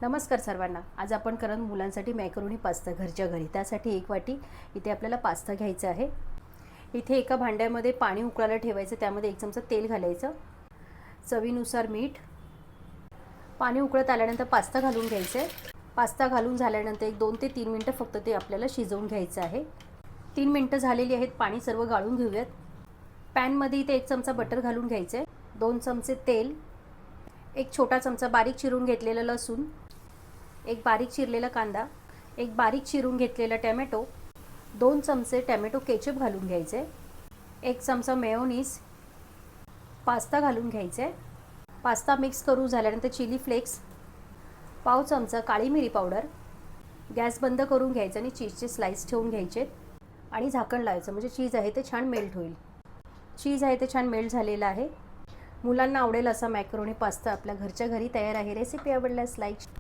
नमस्कार सर्वांना। आज आपण करत मुलांसाठी मॅकरोनी पास्ता घरच्या घरी। त्यासाठी 1 वाटी इथे आपल्याला पास्ता घ्यायचा आहे। इथे एका भांड्यामध्ये पाणी उकळायला ठेवायचं, त्यामध्ये 1 चमचा तेल घालायचं, चवीनुसार मीठ। पाणी उकळत आल्यानंतर पास्ता घालून घ्यायचे। पास्ता घालून झाल्यानंतर 1 2 ते 3 मिनिटं फक्त ते आपल्याला शिजवून घ्यायचं आहे। 3 मिनिटं झालेली आहेत, पाणी सर्व गाळून घेऊयात। पॅनमध्ये इथे 1 चमचा बटर घालून घ्यायचे, 2 चमचे तेल, 1 छोटा चमचा बारीक चिरून घेतलेलं लसूण, 1 बारीक चिरलेला कांदा, 1 बारीक चिरून घेतलेला टोमॅटो, 2 चमचे टोमॅटो केचप घालून घ्यायचे, 1 चमचा मेयोनीज, पास्ता घालून घ्यायचे। पास्ता मिक्स करून झाल्यानंतर चिली फ्लेक्स, पाव चमचा काळी मिरी पावडर। गॅस बंद करून घ्यायचा आणि चीजचे स्लाइस ठेवून घ्यायचे आणि झाकण लावायचं, म्हणजे चीज आहे ते छान मेल्ट होईल। चीज आहे ते छान मेल्ट झालेलं आहे। मुलांना आवडेल असा मॅकरोनी पास्ता आपल्या घरच्या घरी तयार आहे। रेसिपी आवडल्यास लाईक